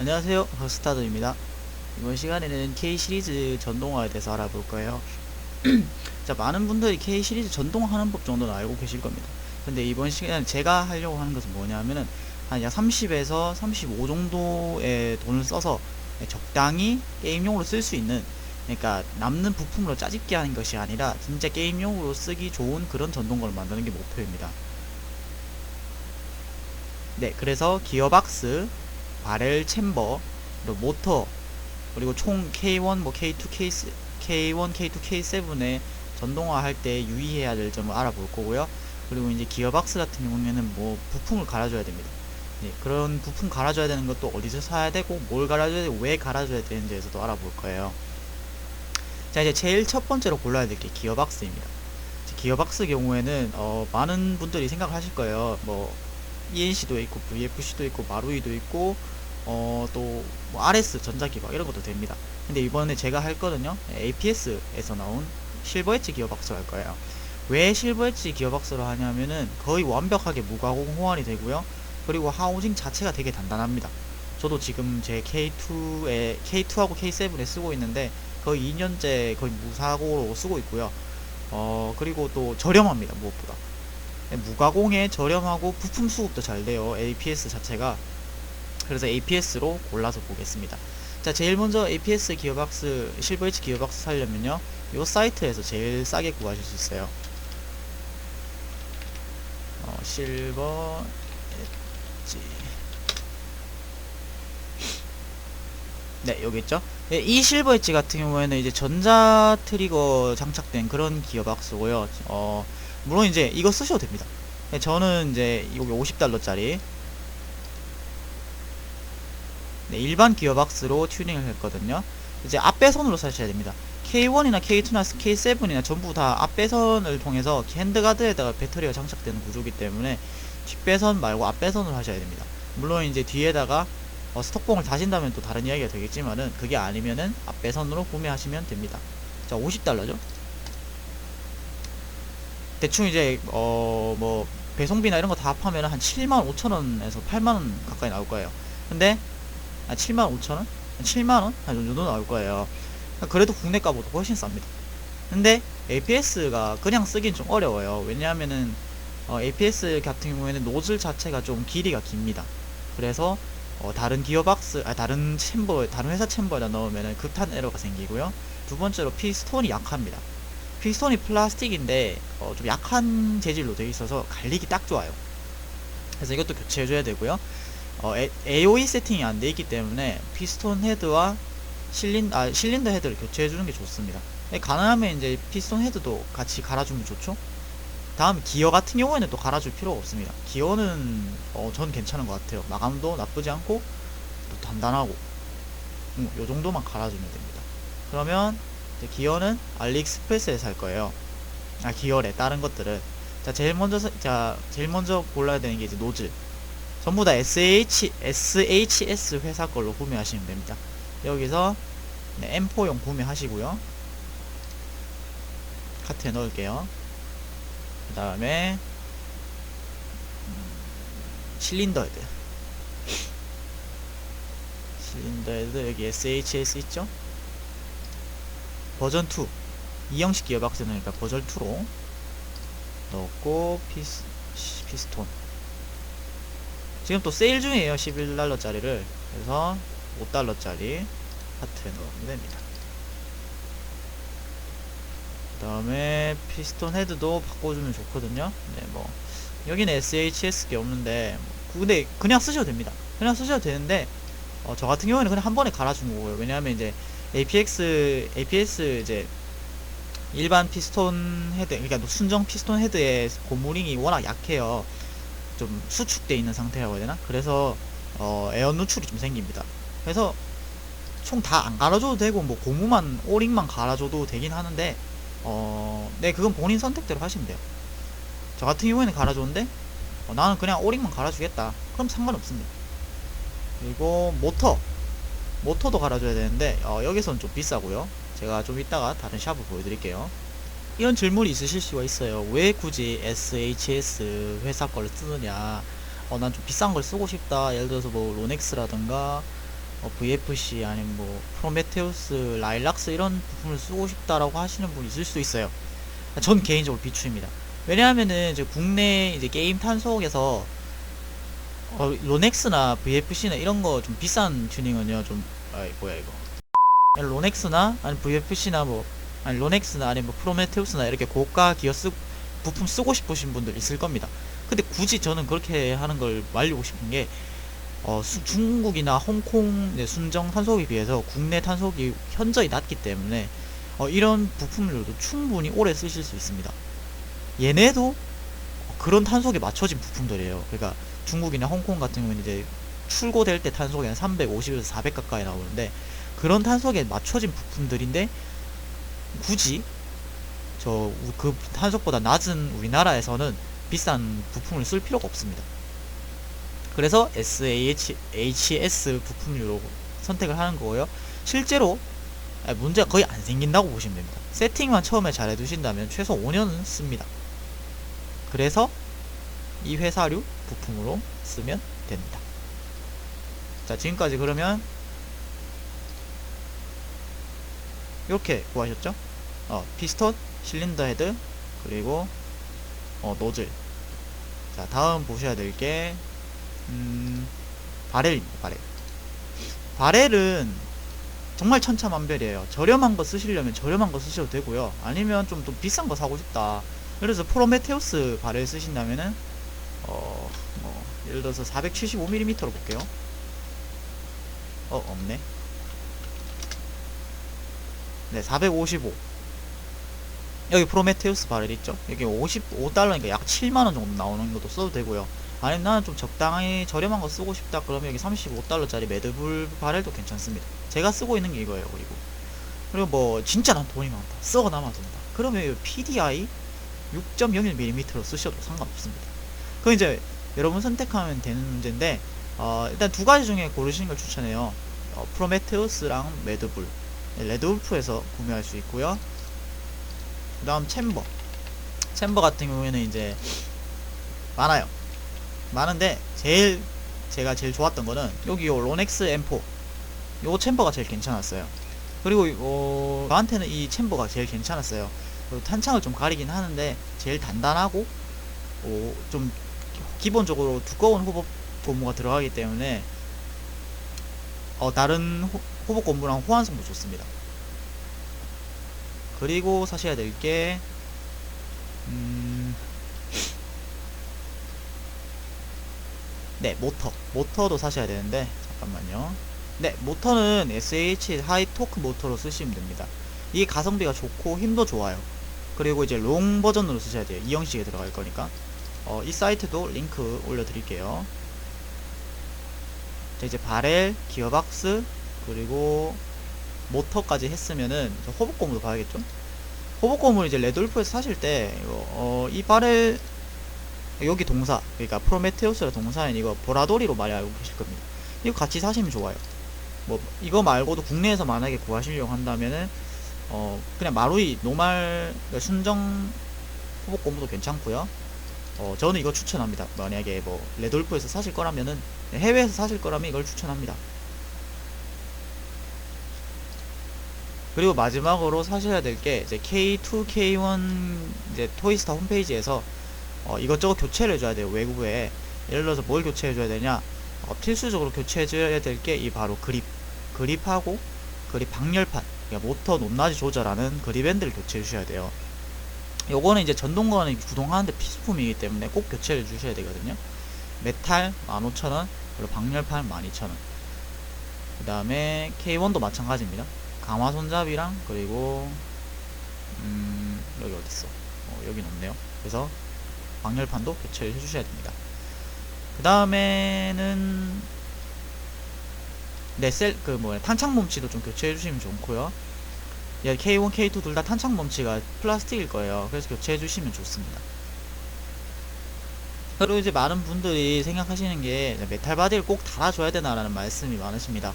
안녕하세요, 허스타드입니다. 이번 시간에는 K 시리즈 전동화에 대해서 알아볼 거예요. 자, 많은 분들이 K 시리즈 전동하는 법 정도는 알고 계실 겁니다. 근데 이번 시간에 제가 하려고 하는 것은 뭐냐면은 한 약 30에서 35 정도의 돈을 써서 적당히 게임용으로 쓸 수 있는, 그러니까 남는 부품으로 짜집게 하는 것이 아니라 진짜 게임용으로 쓰기 좋은 그런 전동거를 만드는 게 목표입니다. 네, 그래서 기어박스, 바렐 챔버, 그리고 모터, 그리고 총 K1, 뭐 K2, K1, K2, K7에 전동화 할 때 유의해야 될 점을 알아볼 거고요. 그리고 이제 기어박스 같은 경우에는 뭐 부품을 갈아줘야 됩니다. 네, 그런 부품 갈아줘야 되는 것도 어디서 사야 되고 뭘 갈아줘야 되고 왜 갈아줘야 되는지에서도 알아볼 거예요. 자, 이제 제일 첫 번째로 골라야 될 게 기어박스입니다. 기어박스 경우에는 많은 분들이 생각하실 거예요. 뭐 ENC도 있고 VFC도 있고 마루이도 있고 또뭐 RS 전자기박 이런 것도 됩니다. 근데 이번에 제가 할 거는요, APS에서 나온 실버 엣지 기어박스로 할 거예요. 왜 실버 엣지 기어박스로 하냐면은 거의 완벽하게 무가공 호환이 되고요. 그리고 하우징 자체가 되게 단단합니다. 저도 지금 제 K2하고 K7에 쓰고 있는데 거의 2년째 거의 무사고로 쓰고 있고요. 그리고 또 저렴합니다, 무엇보다. 무가공에 저렴하고 부품 수급도 잘 돼요, APS 자체가. 그래서 APS로 골라서 보겠습니다. 자, 제일 먼저 APS 기어박스, 실버 엣지 기어박스 사려면요, 이 사이트에서 제일 싸게 구하실 수 있어요. 실버 엣지. 네, 여기 있죠. 네, 이 실버 엣지 같은 경우에는 이제 전자 트리거 장착된 그런 기어박스고요. 물론 이제 이거 쓰셔도 됩니다. 네, 저는 이제 여기 $50짜리 네, 일반 기어박스로 튜닝을 했거든요. 이제 앞배선으로 사셔야 됩니다. K1이나 K2나 K7이나 전부 다 앞배선을 통해서 핸드가드에다가 배터리가 장착되는 구조이기 때문에 뒷배선 말고 앞배선으로 하셔야 됩니다. 물론 이제 뒤에다가 스톡봉을 다신다면 또 다른 이야기가 되겠지만은, 그게 아니면은 앞배선으로 구매하시면 됩니다. 자, $50죠. 대충 이제 뭐 배송비나 이런 거 다 합하면 한 75,000원에서 8만원 가까이 나올 거예요. 근데 75,000원? 7만원? 한 정도 나올 거예요. 그래도 국내 가보다 훨씬 쌉니다. 근데 APS가 그냥 쓰긴 좀 어려워요. 왜냐하면은 APS 같은 경우에는 노즐 자체가 좀 길이가 깁니다. 그래서 다른 기어박스, 다른 챔버, 다른 회사 챔버에다 넣으면은 극한 에러가 생기고요. 두 번째로 피스톤이 약합니다. 피스톤이 플라스틱인데 좀 약한 재질로 되어 있어서 갈리기 딱 좋아요. 그래서 이것도 교체해줘야 되고요. AOE 세팅이 안 돼 있기 때문에 피스톤 헤드와 실린더 헤드를 교체해주는 게 좋습니다. 가능하면 이제 피스톤 헤드도 같이 갈아주면 좋죠. 다음 기어 같은 경우에는 또 갈아줄 필요가 없습니다. 기어는 전 괜찮은 것 같아요. 마감도 나쁘지 않고 또 단단하고 요 정도만 갈아주면 됩니다. 그러면 이제 기어는 알리익스프레스에서 살 거예요. 기어래 다른 것들은. 제일 먼저 골라야 되는 게 이제 노즐. 전부 다 SHS 회사 걸로 구매하시면 됩니다. 여기서 M4용 구매하시고요. 카트에 넣을게요. 그 다음에 실린더 헤드. 여기 SHS 있죠? 버전 2 형식 기어박스 넣으니까 버전 2로 넣고 피스톤. 지금 또 세일 중이에요. $11짜리를. 그래서 $5짜리 하트에 넣으면 됩니다. 그 다음에 피스톤 헤드도 바꿔주면 좋거든요. 네, 뭐 여기는 SHS게 없는데 근데 그냥 쓰셔도 됩니다. 그냥 쓰셔도 되는데 저 같은 경우에는 그냥 한 번에 갈아준 거고요. 왜냐하면 이제 APS 이제 일반 피스톤 헤드, 그러니까 순정 피스톤 헤드의 고무링이 워낙 약해요. 좀 수축돼 있는 상태라고 해야 되나? 그래서 에어 누출이 좀 생깁니다. 그래서 총 다 안 갈아줘도 되고 뭐 고무만 오링만 갈아줘도 되긴 하는데 네, 그건 본인 선택대로 하시면 돼요. 저 같은 경우에는 갈아줬는데 나는 그냥 오링만 갈아주겠다, 그럼 상관없습니다. 그리고 모터도 갈아줘야 되는데 여기서는 좀 비싸고요. 제가 좀 이따가 다른 샵을 보여드릴게요. 이런 질문이 있으실 수가 있어요. 왜 굳이 SHS 회사 걸 쓰느냐? 난 좀 비싼 걸 쓰고 싶다. 예를 들어서 뭐 로넥스라든가 VFC 아니면 뭐 프로메테우스, 라일락스 이런 부품을 쓰고 싶다라고 하시는 분이 있을 수도 있어요. 전 개인적으로 비추입니다. 왜냐하면은 이제 국내 이제 게임 탄속에서 로넥스나 VFC나 이런 거 좀 비싼 튜닝은요 좀 뭐야 이거 로넥스나 아니 VFC나 뭐 아니 로넥스나 아니 뭐 프로메테우스나 이렇게 고가 기어 부품 쓰고 싶으신 분들 있을 겁니다. 근데 굳이 저는 그렇게 하는 걸 말리고 싶은 게 중국이나 홍콩 순정 탄속에 비해서 국내 탄속이 현저히 낮기 때문에 이런 부품들도 충분히 오래 쓰실 수 있습니다. 얘네도 그런 탄속에 맞춰진 부품들이에요. 그러니까 중국이나 홍콩 같은 경우는 이제 출고될 때 탄속이 한 350에서 400 가까이 나오는데 그런 탄속에 맞춰진 부품들인데 굳이 그 탄속보다 낮은 우리나라에서는 비싼 부품을 쓸 필요가 없습니다. 그래서 SAHS 부품류로 선택을 하는 거고요. 실제로 문제가 거의 안 생긴다고 보시면 됩니다. 세팅만 처음에 잘 해두신다면 최소 5년은 씁니다. 그래서 이 회사류 부품으로 쓰면 됩니다. 자, 지금까지 그러면 이렇게 구하셨죠? 피스톤, 실린더 헤드, 그리고 노즐. 자, 다음 보셔야 될 게 바렐입니다. 바렐은 정말 천차만별이에요. 저렴한 거 쓰시려면 저렴한 거 쓰셔도 되고요. 아니면 좀 더 비싼 거 사고 싶다. 그래서 프로메테우스 바렐 쓰신다면은 예를 들어서 475mm로 볼게요. 없네. 네, 455. 여기 프로메테우스 바렐 있죠? 여기 55달러니까 약 7만원 정도 나오는 것도 써도 되고요. 아니면 나는 좀 적당히 저렴한 거 쓰고 싶다 그러면 여기 35달러짜리 매드불 바렐도 괜찮습니다. 제가 쓰고 있는 게 이거예요. 그리고 뭐 진짜 난 돈이 많다, 썩어 남아도 된다 그러면 PDI 6.01mm로 쓰셔도 상관없습니다. 그럼 이제 여러분 선택하면 되는 문제인데 일단 두 가지 중에 고르시는 걸 추천해요. 프로메테우스랑 매드불, 레드울프에서 구매할 수 있고요. 그 다음 챔버 같은 경우에는 이제 많은데 제가 제일 좋았던 거는 여기 요 로넥스 M4 요 챔버가 제일 괜찮았어요. 그리고 저한테는 이 챔버가 제일 괜찮았어요. 탄창을 좀 가리긴 하는데 제일 단단하고 좀 기본적으로 두꺼운 호복 고무가 들어가기 때문에 다른 호복 고무랑 호환성도 좋습니다. 그리고 사셔야 될 게 네, 모터도 사셔야 되는데 잠깐만요. 네, 모터는 SH 하이 토크 모터로 쓰시면 됩니다. 이게 가성비가 좋고 힘도 좋아요. 그리고 이제 롱 버전으로 쓰셔야 돼요. 2형식에 들어갈 거니까. 이 사이트도 링크 올려드릴게요. 자, 이제 바렐, 기어박스, 그리고 모터까지 했으면은 호복 고무도 봐야겠죠? 호복 고무를 이제 레드울프에서 사실 때 이 바렐 여기 동사, 그러니까 프로메테우스라 동사인 이거 보라돌이로 많이 알고 계실 겁니다. 이거 같이 사시면 좋아요. 뭐 이거 말고도 국내에서 만약에 구하시려고 한다면은 그냥 마루이 노말 순정 호복 고무도 괜찮고요. 저는 이거 추천합니다. 만약에 뭐 레돌프에서 사실 거라면은, 해외에서 사실 거라면 이걸 추천합니다. 그리고 마지막으로 사셔야 될 게 이제 K2, K1 이제 토이스타 홈페이지에서 이것저것 교체를 해줘야 돼요. 외국에 예를 들어서 뭘 교체해줘야 되냐, 필수적으로 교체해줘야 될 게 이 바로 그립하고 그립 방열판, 그러니까 모터 높낮이 조절하는 그립밴드를 교체해 주셔야 돼요. 요거는 이제 전동거는 구동하는데 필수품이기 때문에 꼭 교체를 주셔야 되거든요. 메탈 15,000원, 그리고 방열판 12,000원. 그 다음에 K1도 마찬가지입니다. 강화 손잡이랑, 그리고 여기 어딨어, 여긴 없네요. 그래서 방열판도 교체를 해주셔야 됩니다. 그 다음에는 탄창 멈치도 좀 교체해 주시면 좋고요. K1, K2 둘 다 탄창 멈치가 플라스틱일 거예요. 그래서 교체해 주시면 좋습니다. 그리고 이제 많은 분들이 생각하시는 게 메탈 바디를 꼭 달아줘야 되나라는 말씀이 많으십니다.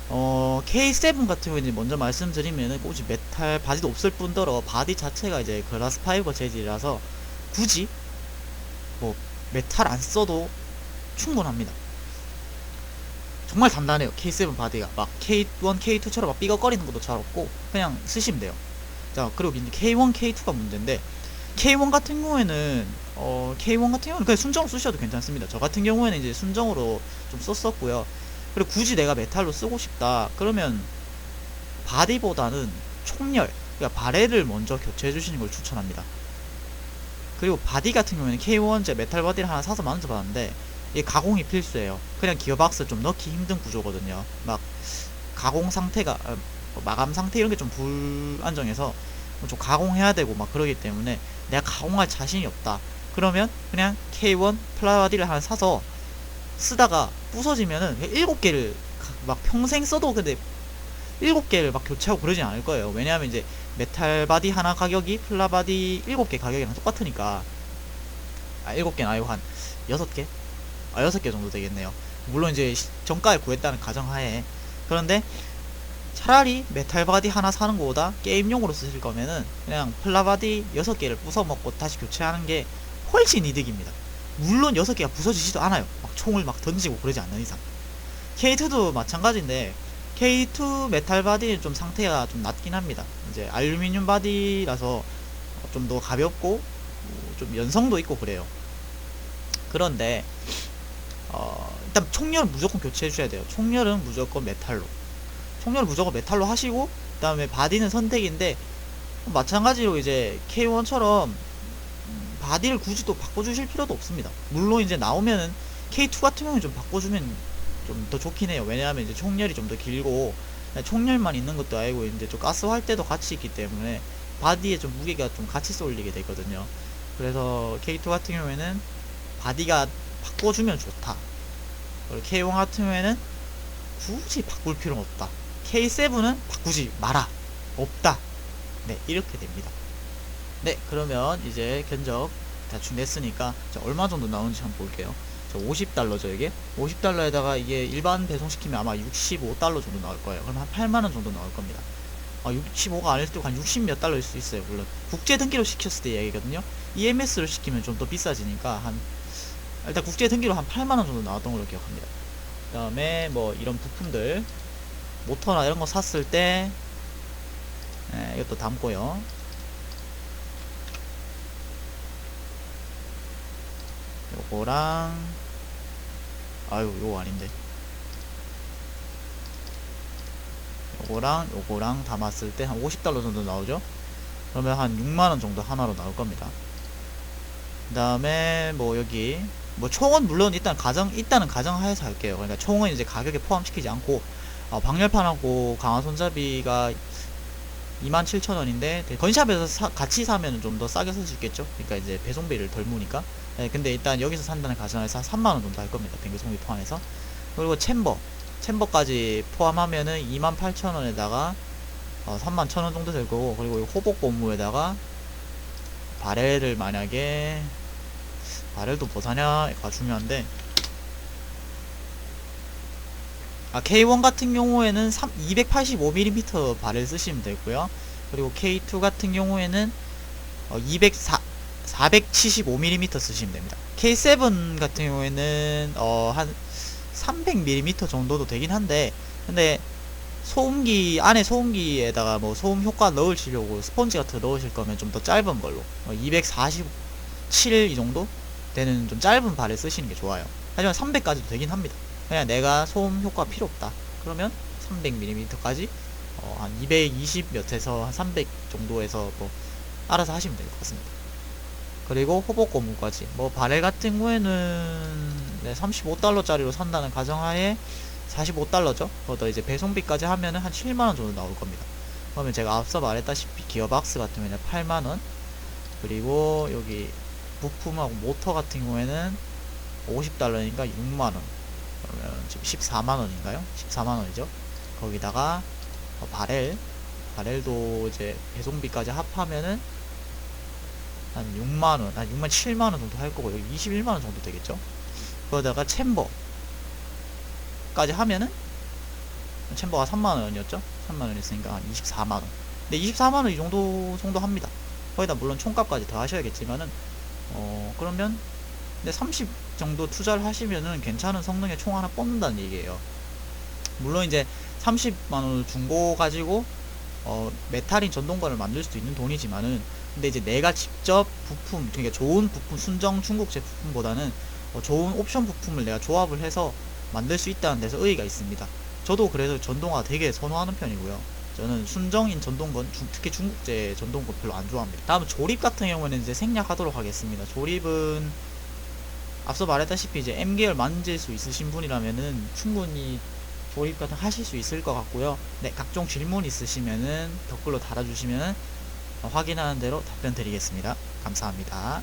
K7 같은 경우에 먼저 말씀드리면은 굳이 메탈 바디도 없을 뿐더러 바디 자체가 이제 글라스 파이버 재질이라서 굳이 뭐 메탈 안 써도 충분합니다. 정말 단단해요. K7 바디가 막 K1, K2처럼 막 삐걱거리는 것도 잘 없고 그냥 쓰시면 돼요. 자, 그리고 이제 K1, K2가 문제인데, K1 같은 경우에는 그냥 순정으로 쓰셔도 괜찮습니다. 저 같은 경우에는 이제 순정으로 좀 썼었고요. 그리고 굳이 내가 메탈로 쓰고 싶다 그러면 바디보다는 총열, 그러니까 바렐을 먼저 교체해 주시는 걸 추천합니다. 그리고 바디 같은 경우에는 K1제 메탈 바디를 하나 사서 만져봤는데 이게 가공이 필수예요. 그냥 기어박스 좀 넣기 힘든 구조거든요. 막 가공 상태가 마감 상태 이런 게 좀 불안정해서 좀 가공해야 되고 막 그러기 때문에 내가 가공할 자신이 없다 그러면 그냥 K1 플라바디를 하나 사서 쓰다가 부서지면은 7개를 막 평생 써도 근데 7개를 막 교체하고 그러진 않을 거예요. 왜냐하면 이제 메탈 바디 하나 가격이 플라바디 7개 가격이랑 똑같으니까. 7개는 아니고 한 6개? 6개 정도 되겠네요. 물론 이제 정가에 구했다는 가정하에. 그런데 차라리 메탈 바디 하나 사는 것보다 게임용으로 쓰실 거면은 그냥 플라바디 6개를 부숴먹고 다시 교체하는 게 훨씬 이득입니다. 물론 6개가 부서지지도 않아요. 막 총을 막 던지고 그러지 않는 이상. K2도 마찬가지인데 K2 메탈 바디는 좀 상태가 좀 낮긴 합니다. 이제 알루미늄 바디라서 좀 더 가볍고 좀 연성도 있고 그래요. 그런데 일단 총열은 무조건 교체해 주셔야 돼요. 총열은 무조건 메탈로. 총열은 무조건 메탈로 하시고 그 다음에 바디는 선택인데 마찬가지로 이제 K1처럼 바디를 굳이 또 바꿔주실 필요도 없습니다. 물론 이제 나오면은 K2 같은 경우는 좀 바꿔주면 좀 더 좋긴 해요. 왜냐하면 이제 총열이 좀 더 길고 총열만 있는 것도 아니고 이제 좀 가스할 때도 같이 있기 때문에 바디에 좀 무게가 좀 같이 쏠리게 되거든요. 그래서 K2 같은 경우에는 바디가 바꿔주면 좋다. 그리고 K1 같은 경우에는 굳이 바꿀 필요는 없다. K7은 바꾸지 마라. 없다. 네, 이렇게 됩니다. 네, 그러면 이제 견적 대충 냈으니까 얼마 정도 나오는지 한번 볼게요. 50달러죠 이게. 50달러에다가 이게 일반 배송시키면 아마 65달러 정도 나올 거예요. 그럼 한 8만원 정도 나올 겁니다. 65가 아닐 때도 한 60 몇 달러일 수 있어요. 물론 국제 등기로 시켰을 때 얘기거든요. EMS로 시키면 좀 더 비싸지니까 한 일단 국제 등기로 한 8만원 정도 나왔던 걸로 기억합니다. 그 다음에 뭐 이런 부품들 모터나 이런 거 샀을 때 이것도 담고요. 요거랑 아유 요거 아닌데 요거랑 담았을 때 한 50달러 정도 나오죠. 그러면 한 6만원 정도 하나로 나올 겁니다. 그 다음에 뭐 여기 뭐 총은 물론 일단은 가정하에서 할게요. 그러니까 총은 이제 가격에 포함시키지 않고 방열판하고 강화 손잡이가 27,000원인데 건샵에서 같이 사면 좀 더 싸게 살 수 있겠죠. 그러니까 이제 배송비를 덜 무니까. 근데 일단 여기서 산다는 가정에서 한 3만원 정도 할 겁니다. 배송비 포함해서. 그리고 챔버까지 포함하면은 28,000원에다가 31,000원 정도 될 거고, 그리고 호복 고무에다가 바렐을 만약에 바렐도 뭐 사냐가 중요한데 K1 같은 경우에는 285mm 바렐 쓰시면 되고요. 그리고 K2 같은 경우에는 475mm 쓰시면 됩니다. K7 같은 경우에는 한 300mm 정도도 되긴 한데, 근데 안에 소음기에다가 뭐 소음 효과 넣으시려고 스펀지 같은 거 넣으실 거면 좀 더 짧은 걸로 247 이 정도 되는 좀 짧은 바렐 쓰시는 게 좋아요. 하지만 300까지도 되긴 합니다. 그냥 내가 소음 효과 필요 없다 그러면 300mm까지 한 220 몇에서 한 300 정도에서 뭐 알아서 하시면 될 것 같습니다. 그리고 호복 고무까지 뭐 바렐 같은 경우에는 35달러 짜리로 산다는 가정하에 45달러죠. 그것도 이제 배송비까지 하면은 한 7만원 정도 나올 겁니다. 그러면 제가 앞서 말했다시피 기어박스 같은 경우에는 8만원, 그리고 여기 부품하고 모터 같은 경우에는 50달러니까 6만원, 그러면 지금 14만원인가요? 14만원이죠. 거기다가 바렐도 이제 배송비까지 합하면은 한 6만원, 한 6만 7만원 정도 할 거고, 여기 21만원 정도 되겠죠. 거기다가 챔버까지 하면은 챔버가 3만원이었죠. 3만원 있으니까 한 24만원. 근데 24만원 이 정도 합니다. 거기다 물론 총값까지 더 하셔야겠지만은 그러면 근데 30 정도 투자를 하시면은 괜찮은 성능의 총 하나 뽑는다는 얘기예요. 물론 이제 30만원을 중고 가지고 메탈인 전동건을 만들 수도 있는 돈이지만은, 근데 이제 내가 직접 부품, 그러니까 좋은 부품, 순정 중국제 부품보다는 좋은 옵션 부품을 내가 조합을 해서 만들 수 있다는 데서 의의가 있습니다. 저도 그래서 전동화 되게 선호하는 편이고요. 저는 순정인 전동건, 특히 중국제 전동건 별로 안 좋아합니다. 다음 조립 같은 경우에는 이제 생략하도록 하겠습니다. 조립은 앞서 말했다시피 이제 M계열 만질 수 있으신 분이라면은 충분히 조립 같은 거 하실 수 있을 것 같고요. 네, 각종 질문 있으시면은 댓글로 달아주시면 확인하는 대로 답변 드리겠습니다. 감사합니다.